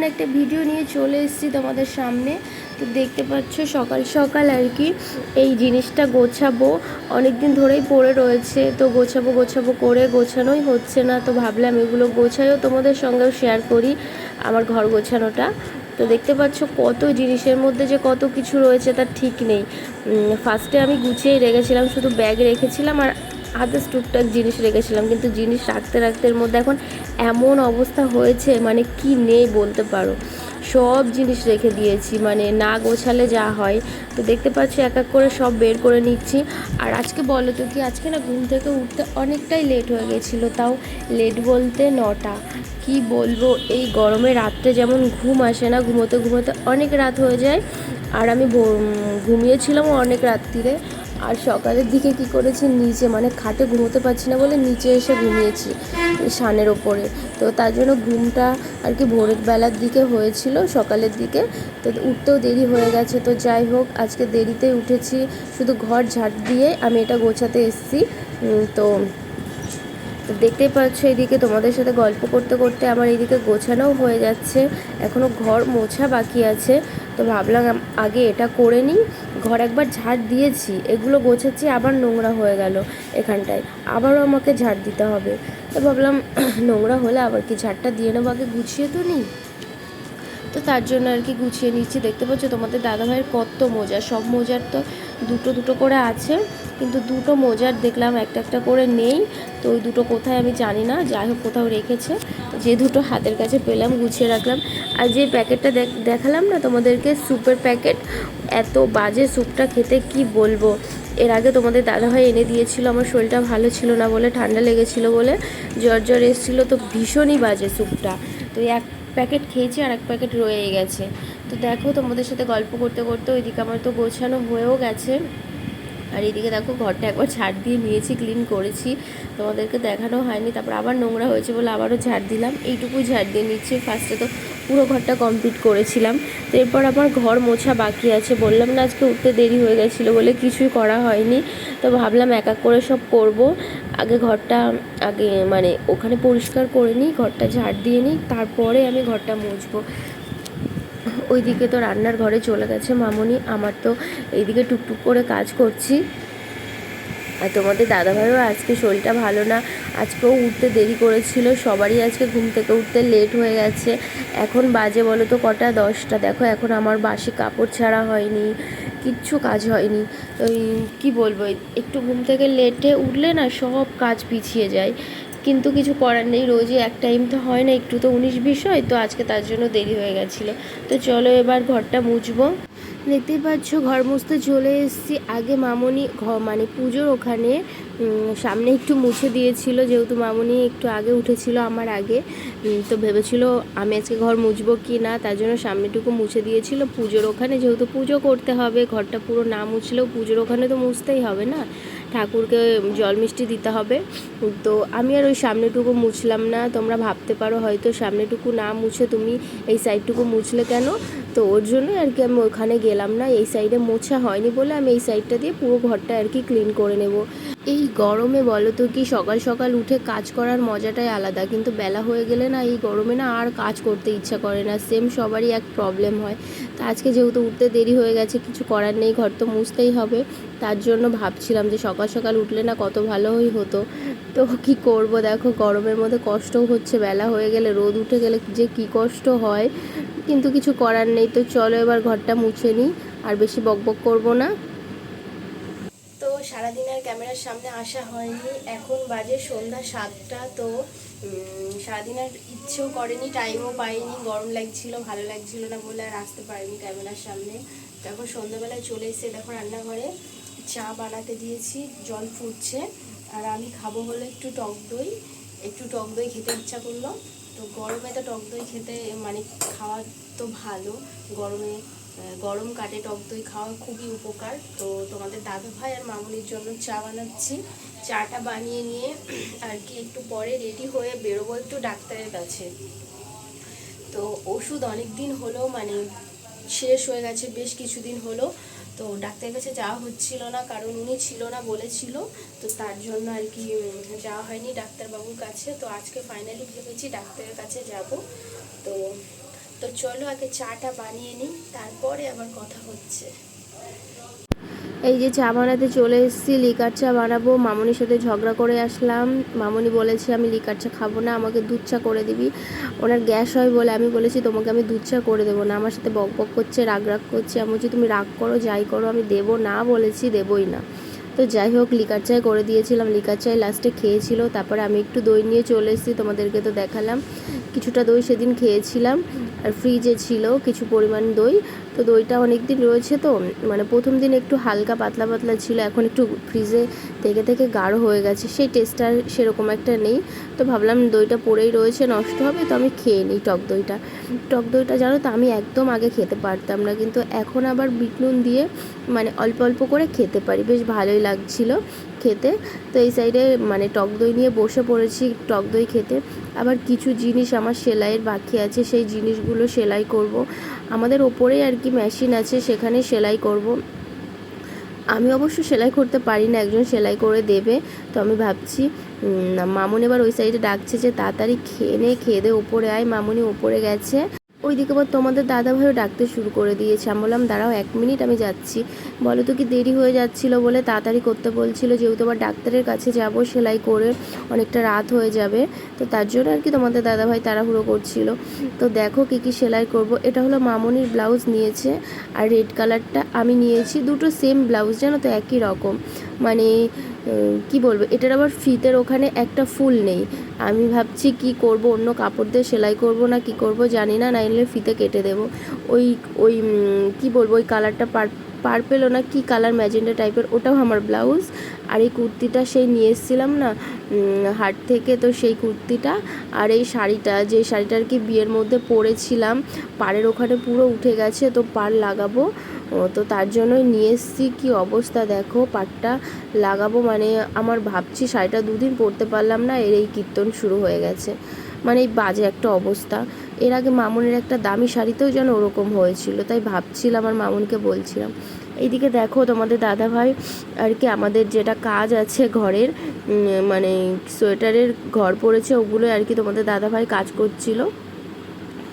একটা ভিডিও নিয়ে চলে এসেছি তোমাদের সামনে। তো দেখতে পাচ্ছ সকাল সকাল আর কি এই জিনিসটা গোছাবো, অনেক দিন ধরেই পড়ে রয়েছে, তো গোছাবো করে গোছানোই হচ্ছে না। তো ভাবলাম এগুলো গোছাইও তোমাদের সঙ্গেও শেয়ার করি আমার ঘর গোছানোটা। তো দেখতে পাচ্ছ কত জিনিসের মধ্যে যে কত কিছু রয়েছে তার ঠিক নেই। ফার্স্টে আমি গুছিয়েই রেখেছিলাম, শুধু ব্যাগ রেখেছিলাম আর আদার্স টুকটাক জিনিস রেখেছিলাম, কিন্তু জিনিস রাখতে রাখতে এর মধ্যে এখন এমন অবস্থা হয়েছে মানে কি নেই বলতে পারো। সব জিনিস রেখে দিয়েছি, মানে না গোছালে যা হয়। তো দেখতে পাচ্ছি এক এক করে সব বের করে নিচ্ছি। আর আজকে বলো তো কি, আজকে না ঘুম থেকে উঠতে অনেকটাই লেট হয়ে গেছিলো, তাও লেট বলতে 9টা। কি বলবো, এই গরমে রাত্রে যেমন ঘুম আসে না, ঘুমোতে ঘুমোতে অনেক রাত হয়ে যায়। আর আমি ঘুমিয়েছিলামও অনেক রাত্রিরে। আর সকালের দিকে কি করেছি, নিচে মানে খাটে ঘুমোতে পারছি না বলে নিচে এসে ঘুমিয়েছি সানের ওপরে। তো তার জন্য ঘুমটা আর কি ভোরের বেলার দিকে হয়েছিল, সকালের দিকে। তো উঠতেও দেরি হয়ে গেছে। তো যাই হোক, আজকে দেরিতেই উঠেছি, শুধু ঘর ঝাড় দিয়ে আমি এটা গোছাতে এসেছি। তো দেখতেই পাচ্ছ এদিকে তোমাদের সাথে গল্প করতে করতে আমার এদিকে গোছানোও হয়ে যাচ্ছে, এখনও ঘর মোছা বাকি আছে। তো ভাবলাম আগে এটা করে নিই। ঘর একবার ঝাড় দিয়েছি, এগুলো গোছাচ্ছি, আবার নোংরা হয়ে গেল এখানটায়, আবারও আমাকে ঝাড় দিতে হবে। তো ভাবলাম নোংরা হলে আবার কি ঝাড়টা দিয়ে নেবো, আগে গুছিয়ে তো নিই। তো তার জন্য আর কি গুছিয়ে নিচ্ছি। দেখতে পাচ্ছ তোমাদের দাদাভাইয়ের কত মোজা, সব মোজার তো দুটো দুটো করে আছে, কিন্তু দুটো মোজার দেখলাম একটা একটা করে নেই। তো ওই দুটো কোথায় আমি জানি না, যাই হোক কোথাও রেখেছে। যে দুটো হাতের কাছে পেলাম গুছিয়ে রাখলাম। আর যে প্যাকেটটা দেখালাম না তোমাদেরকে, স্যুপের প্যাকেট, এত বাজে স্যুপটা খেতে কি বলবো। এর আগে তোমাদের দাদাভাই এনে দিয়েছিল, আমার শরীরটা ভালো ছিল না বলে, ঠান্ডা লেগেছিলো বলে, জ্বর এসেছিলো, তো ভীষণই বাজে স্যুপটা। তো এক প্যাকেট খেয়েছি আর এক প্যাকেট রয়ে গেছে। তো দেখো তোমাদের সাথে গল্প করতে করতে ওইদিকে আমার তো গোছানো হয়েও গেছে। আর এইদিকে দেখো ঘরটা একবার ঝাড় দিয়ে নিয়েছি, ক্লিন করেছি, তোমাদেরকে দেখানো হয়নি। তারপর আবার নোংরা হয়েছে বলে আবারও ঝাড় দিলাম, এইটুকুই ঝাড় দিয়ে নিচ্ছি। ফার্স্টে তো পুরো ঘরটা কমপ্লিট করেছিলাম। তো এরপর আমার ঘর মোছা বাকি আছে, বললাম না আজকে উঠতে দেরি হয়ে গেছিলো বলে কিছুই করা হয়নি। তো ভাবলাম এক এক করে সব করব। আগে ঘরটা মানে ওখানে পরিষ্কার করে নিই, ঘরটা ঝাড় দিয়ে নিই, তারপরে আমি ঘরটা মুছবো। ওইদিকে তো রান্নার ঘরে চলে গেছে মামনি, আমার তো এইদিকে টুকটুক করে কাজ করছি। আর তোমাদের দাদাভাইও আজকে শরীরটা ভালো না, আজকেও উঠতে দেরি করেছিল, সবারই আজকে ঘুম থেকে উঠতে লেট হয়ে গেছে। এখন বাজে বলো তো কটা, 10টা। দেখো এখন আমার বাসি কাপড় ছাড়া হয়নি, কিচ্ছু কাজ হয়নি। ওই কী বলবো, একটু ঘুম থেকে লেটে উঠলে না সব কাজ পিছিয়ে যায়, কিন্তু কিছু করার নেই, রোজই এক টাইম তো হয় না, একটু তো 19-20 হয়। তো আজকে তার জন্য দেরি হয়ে গেছিলো। তো চলো এবার ঘরটা মুছবো। দেখতেই পাচ্ছ ঘর মুছতে চলে এসেছি। আগে মামনি মানে পুজোর ওখানে সামনে একটু মুছে দিয়েছিল, যেহেতু মামনি একটু আগে উঠেছিল আমার আগে। তো ভেবেছিল আমি আজকে ঘর মুছবো কি না, তার জন্য সামনেটুকু মুছে দিয়েছিল পুজোর ওখানে, যেহেতু পুজো করতে হবে, ঘরটা পুরো না মুছলেও পুজোর ওখানে তো মুছতেই হবে না, ঠাকুরকে জল মিষ্টি দিতে হবে। তো আমি আর ওই সামনেটুকু মুছলাম না। তোমরা ভাবতে পারো হয়তো সামনেটুকু না মুছে তুমি এই সাইডটুকু মুছলে কেন, তো ওর জন্যই আর কি আমি ওখানে গেলাম না। এই সাইডে মোছা হয়নি বলে আমি এই সাইডটা দিয়ে পুরো ঘরটা আর কি ক্লিন করে নেব। এই গরমে বলো তো কি, সকাল সকাল উঠে কাজ করার মজাটাই আলাদা, কিন্তু বেলা হয়ে গেলে না এই গরমে না আর কাজ করতে ইচ্ছা করে না। সেম সবারই এক প্রবলেম হয়। তা আজকে যেহেতু উঠতে দেরি হয়ে গেছে, কিছু করার নেই, ঘর তো মুছতেই হবে। তার জন্য ভাবছিলাম যে সকাল সকাল উঠলে না কত ভালোই হতো। তো কি করব, দেখো গরমের মধ্যে কষ্টও হচ্ছে, বেলা হয়ে গেলে রোদ উঠে গেলে যে কি কষ্ট হয়, কিন্তু কিছু করার নেই। তো চলো এবার ঘরটা মুছে নিই, আর বেশি বকবক করব না। তো সারাদিন আর ক্যামেরার সামনে আসা হয়নি, এখন বাজে সন্ধ্যা 7টা। তো সারাদিন আর ইচ্ছেও করেনি, টাইমও পাইনি, গরম লাগছিল, ভালো লাগছিল না বলে আর আসতে পারিনি ক্যামেরার সামনে। তো এখন সন্ধ্যাবেলায় চলে এসে দেখো রান্নাঘরে চা বানাতে দিয়েছি, জল ফুটছে। আর আমি খাবো হলো একটু টক দই খেতে ইচ্ছা করলো। তো গরমে তো টক দই খেতে মানে খাওয়া তো ভালো, গরমে গরম কাটে, টক দই খাওয়া খুবই উপকার। তো তোমাদের দাদুভাই আর মামুনির জন্য চা বানাচ্ছি। চাটা বানিয়ে নিয়ে আর কি একটু পরে রেডি হয়ে বেরোবো একটু ডাক্তারের কাছে। তো ওষুধ অনেক দিন হলো, মানে শেষ হয়ে গেছে বেশ কিছুদিন হলো। তো ডাক্তারের কাছে যাওয়া হচ্ছিল না, কারণ উনি ছিল না বলেছিল। তো তার জন্য আর কি যাওয়া হয়নি ডাক্তারবাবুর কাছে। তো আজকে ফাইনালি ভেবেছি ডাক্তারের কাছে যাব। তো তো চলো আগে চাটা বানিয়ে নিই, তারপরে আবার কথা হচ্ছে। এই যে চা বানাতে চলে এসেছি, লিকার চা বানাবো। মামনির সাথে ঝগড়া করে আসলাম। মামনি বলেছে আমি লিকার চা খাবো না, আমাকে দুধ চা করে দিবি। ওনার গ্যাস হয় বলে আমি বলেছি তোমাকে আমি দুধ চা করে দেবো না। আমার সাথে বক বক করছে, রাগ করছে। আমি বলছি তুমি রাগ করো যাই করো, আমি দেবো না বলেছি, দেবই না। তো যাই হোক লিকার চায় করে দিয়েছিলাম, লিকার চায় লাস্টে খেয়েছিল। তারপরে আমি একটু দই নিয়ে চলে এসেছি, তোমাদেরকে তো দেখালাম। কিছুটা দই সেদিন খেয়েছিলাম, আর ফ্রিজে ছিল কিছু পরিমাণ দই। তো দইটা অনেক দিন রয়েছে, তো মানে প্রথম দিন একটু হালকা পাতলা পাতলা ছিল, এখন একটু ফ্রিজে থেকে থেকে গাঢ় হয়ে গেছে, সেই টেস্টটা সেরকম একটা নেই। তো ভাবলাম দইটা পড়েই রয়েছে, নষ্ট হবে, তো আমি খেয়ে নিই টক দইটা। টক দইটা জানো তো আমি একদম আগে খেতে পারতাম না, কিন্তু এখন আবার বিট নুন দিয়ে মানে অল্প অল্প করে খেতে পারি, বেশ ভালোই লাগছিল খেতে। তো এই সাইডে মানে টক দই নিয়ে বসে পড়েছি টক দই খেতে। আবার কিছু জিনিস আমার সেলাইয়ের বাকি আছে, সেই জিনিসগুলো সেলাই করব। আমাদের ওপরেই আর কি মেশিন আছে, সেখানে সেলাই করব। আমি অবশ্য সেলাই করতে পারি না, একজন সেলাই করে দেবে। তো আমি ভাবছি মামুনি এবার ওই সাইডে ডাকছে যে তাড়াতাড়ি খেয়ে দে ওপরে আয়। মামুনি ওপরে গেছে। ওইদিকে আবার তোমাদের দাদাভাইও ডাকতে শুরু করে দিয়েছে। আমি বললাম দাঁড়াও 1 মিনিট আমি যাচ্ছি। বলো তো কি দেরি হয়ে যাচ্ছিলো বলে তাড়াতাড়ি করতে বলছিল, যেহেতু আবার ডাক্তারের কাছে যাব সেলাই করে, অনেকটা রাত হয়ে যাবে। তো তার জন্য আর কি তোমাদের দাদাভাই তাড়াহুড়ো করছিল। তো দেখো কী কী সেলাই করব। এটা হলো মামনির ব্লাউজ নিয়েছে, আর রেড কালারটা আমি নিয়েছি। দুটো সেম ব্লাউজ জানো তো, একই রকম। মানে কি বলবো, এটার আবার ফিতের ওখানে একটা ফুল নেই। আমি ভাবছি কি করব, অন্য কাপড় দিয়ে সেলাই করব না কি করব জানি না, নাইলে ফিতে কেটে দেবো। ওই ওই কি বলবো, ওই কালারটা পার্পেলও না কি কালার, ম্যাজেন্ডা টাইপের, ওটাও আমার ব্লাউজ। আর এই কুর্তিটা সেই নিয়ে এসেছিলাম না হাট থেকে, তো সেই কুর্তিটা। আর এই শাড়িটা, যে শাড়িটা আর কি বিয়ের মধ্যে পরেছিলাম, পাড়ের ওখানে পুরো উঠে গেছে, তো পাড় লাগাবো। তো তার জন্যই নিয়ে এসেছি। কী অবস্থা দেখো, পাড়টা লাগাবো মানে আমার ভাবছি শাড়িটা 2 দিন পরতে পারলাম না, এর এই কীর্তন শুরু হয়ে গেছে। মানে এই বাজে একটা অবস্থা। এর আগে মামুনের একটা দামি শাড়িতেও যেন ওরকম হয়েছিল, তাই ভাবছিলাম আর মামুনকে বলছিলাম। এইদিকে দেখো তোমাদের দাদাভাই আর কি আমাদের যেটা কাজ আছে ঘরের, মানে সোয়েটারের ঘর পড়েছে, ওগুলো আর কি তোমাদের দাদাভাই কাজ করছিল,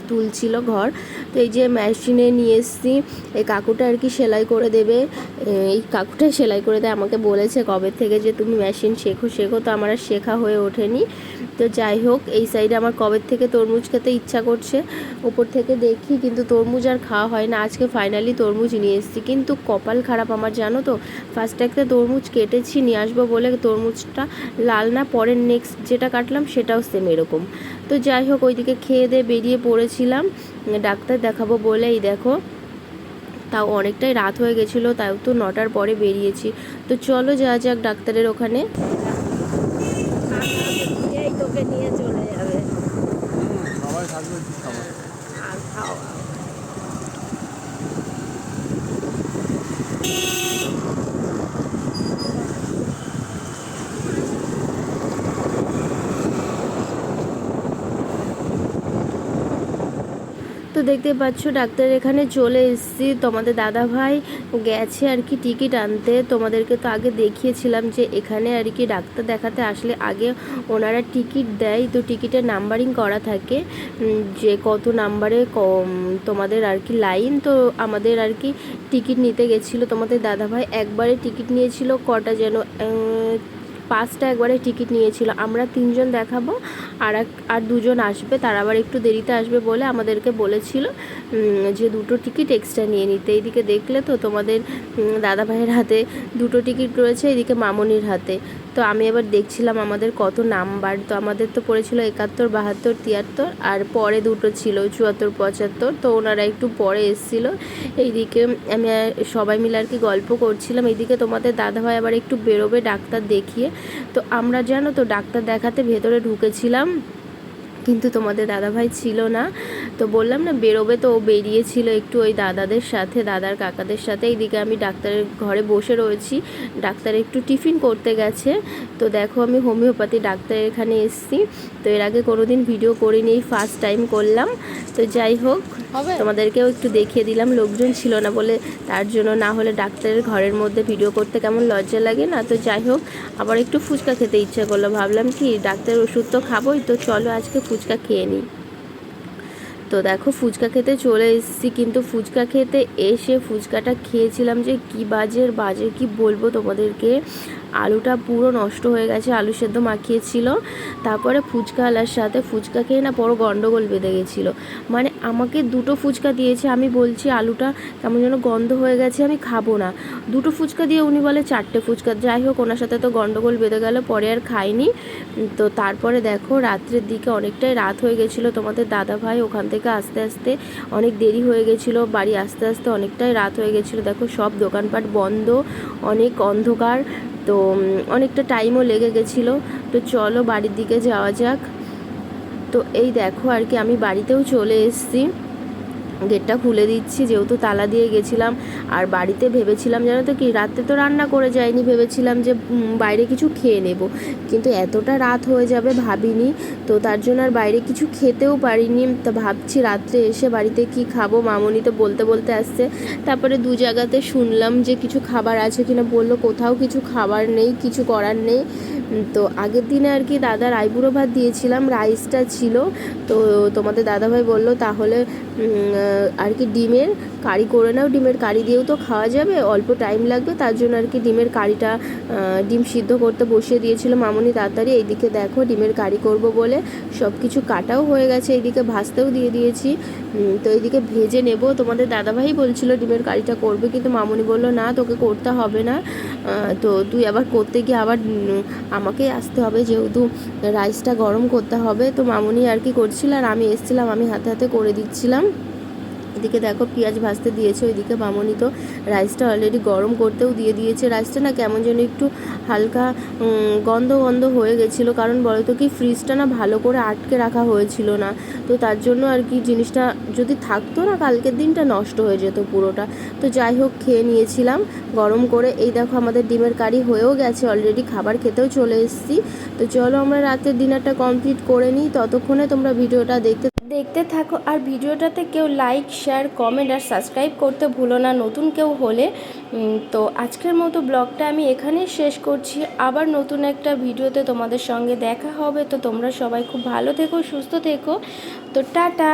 তুলছিল ঘর। তো এই যে মেশিনে নিয়ে এসেছি, এই কাকুটা আর কি সেলাই করে দেবে। এই কাকুটাই সেলাই করে দেয়, আমাকে বলেছে কবে থেকে যে তুমি মেশিন শেখো। তো আমার আর শেখা হয়ে ওঠেনি। তো যাই হোক, এই সাইডে আমার কবে থেকে তরমুজ খেতে ইচ্ছা করছে, ওপর থেকে দেখি, কিন্তু তরমুজ আর খাওয়া হয় না। আজকে ফাইনালি তরমুজ নিয়ে এসেছি, কিন্তু কপাল খারাপ আমার জানো তো, ফার্স্ট একটা তরমুজ কেটেছি নিয়ে আসবো বলে, তরমুজটা লাল না, পরের নেক্সট যেটা কাটলাম সেটাও সেম এরকম। তো যাই হোক, ওইদিকে খেয়ে দিয়ে বেরিয়ে পড়েছিলাম ডাক্তার দেখাবো বলে। এই দেখো, তাও অনেকটাই রাত হয়ে গেছিলো, তাও তো 9টার পরে বেরিয়েছি। তো চলো যাওয়া যাক ডাক্তারের ওখানে। তোকে নিয়ে চলে যাবে আর খাওয়া। তো দেখতে পাচ্ছ ডাক্তারের এখানে চলে এসেছি। তোমাদের দাদাভাই গেছে আর কি টিকিট আনতে। তোমাদেরকে তো আগে দেখিয়েছিলাম যে এখানে আর কি ডাক্তার দেখাতে আসলে আগে ওনারা টিকিট দেয়, তো টিকিটের নাম্বারিং করা থাকে যে কত নাম্বারে তোমাদের আর কি লাইন। তো আমাদের আর কি টিকিট নিতে গেছিলো তোমাদের দাদাভাই, একবারে টিকিট নিয়েছিল কটা যেন 5টা একবারে টিকিট নিয়েছিল। আমরা 3 জন দেখাবো, আর 2 জন আসবে, তারা আবার একটু দেরিতে আসবে বলে আমাদেরকে বলেছিল যে 2টো টিকিট এক্সট্রা নিয়ে নিতে। এইদিকে দেখলে তো তোমাদের দাদাভাইয়ের হাতে 2টো টিকিট রয়েছে, এদিকে মামনির হাতে। তো আমি এবার দেখছিলাম আমাদের কত নাম্বার। তো আমাদের তো পড়েছিল 71, 72, 73, আর পরে 2টো ছিল 74, 75। তো ওনারা একটু পরে এসেছিল। এইদিকে আমি সবাই মিলে আর কি গল্প করছিলাম। এইদিকে তোমাদের দাদাভাই আবার একটু বেরোবে ডাক্তার দেখিয়ে। তো আমরা জানো তো ডাক্তার দেখাতে ভেতরে ঢুকেছিলাম, কিন্তু তোমাদের দাদাভাই ছিল না। তো বললাম না বেরোবে, তো ও বেরিয়েছিল একটু ওই দাদাদের সাথে, দাদার কাকাদের সাথে। এইদিকে আমি ডাক্তারের ঘরে বসে রয়েছি, ডাক্তার একটু টিফিন করতে গেছে। তো দেখো আমি হোমিওপ্যাথি ডাক্তারের এখানে এসেছি। তো এর আগে কোনোদিন ভিডিও করিনি, এই ফার্স্ট টাইম করলাম। তো যাই হোক, তোমাদেরকেও একটু দেখিয়ে দিলাম, লোকজন ছিল না বলে, তার জন্য। না হলে ডাক্তারের ঘরের মধ্যে ভিডিও করতে কেমন লজ্জা লাগে না। তো যাই হোক, আবার একটু ফুচকা খেতে ইচ্ছে করলো, ভাবলাম কি ডাক্তারের ওষুধ তো খাবোই, তো চলো আজকে ফুচকা খেয়ে নিই। তো দেখো ফুচকা খেতে চলে এসেছি, কিন্তু ফুচকা খেতে এসে ফুচকাটা খেয়েছিলাম যে কি বাজে কি বলবো তোমাদেরকে। আলুটা পুরো নষ্ট হয়ে গেছে, আলু সেদ্ধ মাখিয়েছিল, তারপরে ফুচকাওয়ালার সাথে ফুচকা খেয়ে না বড় গন্ডগোল বেঁধে গেছিলো। মানে আমাকে দুটো ফুচকা দিয়েছে, আমি বলছি আলুটা কেমন যেন গন্ধ হয়ে গেছে, আমি খাবো না। দুটো ফুচকা দিয়ে উনি বলে 4টে ফুচকা। যাই হোক, ওনার সাথে তো গন্ডগোল বেঁধে গেল, পরে আর খাইনি। তো তারপরে দেখো রাত্রের দিকে অনেকটাই রাত হয়ে গেছিলো, তোমাদের দাদা ভাই ওখান থেকে আস্তে আস্তে অনেক দেরি হয়ে গেছিলো, বাড়ি আস্তে আস্তে অনেকটাই রাত হয়ে গেছিলো। দেখো সব দোকানপাট বন্ধ, অনেক অন্ধকার, তো অনেকটা টাইমও লেগে গেছিলো। তো চলো বাড়ির দিকে যাওয়া যাক। তো এই দেখো আর কি আমি বাড়িতেও চলে এসেছি, গেটটা খুলে দিচ্ছি যেহেতু তালা দিয়ে গেছিলাম। আর বাড়িতে ভেবেছিলাম জানো তো কি, রাতে তো রান্না করে যাইনি, ভেবেছিলাম যে বাইরে কিছু খেয়ে নেব, কিন্তু এতটা রাত হয়ে যাবে ভাবিনি। তো তার জন্য আর বাইরে কিছু খেতেও পারিনি। তো ভাবছি রাত্রে এসে বাড়িতে কি খাবো, মামনি তো বলতে বলতে আসছে। তারপরে দু জায়গাতে শুনলাম যে কিছু খাবার আছে কিনা, বললো কোথাও কিছু খাবার নেই, কিছু করার নেই। তো আগের দিনে আর কি দাদার আইবুড়ো ভাত দিয়েছিলাম, রাইসটা ছিল। তো তোমাদের দাদাভাই বললো তাহলে আর কি ডিমের কারি করে নাও, ডিমের কারি দিয়েও তো খাওয়া যাবে, অল্প টাইম লাগবে, তার জন্য আর কি ডিমের কারিটা ডিম সিদ্ধ করতে বসিয়ে দিয়েছিল মামনি তাড়াতাড়ি। এইদিকে দেখো ডিমের কারি করব বলে সব কিছু কাটাও হয়ে গেছে, এইদিকে ভাজতেও দিয়ে দিয়েছি। তো এইদিকে ভেজে নেব। তোমাদের দাদাভাই বলছিল ডিমের কারিটা করবে, কিন্তু মামনি বললো না তোকে করতে হবে না, তো তুই আবার করতে গিয়ে আবার আমাকেই আসতে হবে, যেহেতু রাইসটা গরম করতে হবে। তো মামনি আর কি করছিল, আর আমি এসেছিলাম, আমি হাতে হাতে করে দিচ্ছিলাম। এদিকে দেখো পেঁয়াজ ভাজতে দিয়েছে, ওইদিকে মামনি তো রাইসটা অলরেডি গরম করতেও দিয়ে দিয়েছে। রাইসটা না কেমন যেন একটু হালকা গন্ধ গন্ধ হয়ে গেছিলো, কারণ বলো তো কি ফ্রিজটা না ভালো করে আটকে রাখা হয়েছিল না, তো তার জন্য আর কি জিনিসটা যদি থাকতো না কালকের দিনটা নষ্ট হয়ে যেত পুরোটা। তো যাই হোক খেয়ে নিয়েছিলাম গরম করে। এই দেখো আমাদের ডিমের কারি হয়েও গেছে অলরেডি, খাবার খেতেও চলে এসেছি। তো চলো আমরা রাতের ডিনারটা কমপ্লিট করে নিই, ততক্ষণে তোমরা ভিডিওটা দেখতে থাকো। আর ভিডিওটাতে কেউ লাইক শেয়ার কমেন্ট আর সাবস্ক্রাইব করতে ভুলো না নতুন কেউ হলে। তো আজকের মতো ব্লগটা আমি এখানেই শেষ করছি, আবার নতুন একটা ভিডিওতে তোমাদের সঙ্গে দেখা হবে। তো তোমরা সবাই খুব ভালো থেকো, সুস্থ থেকো। তো টাটা।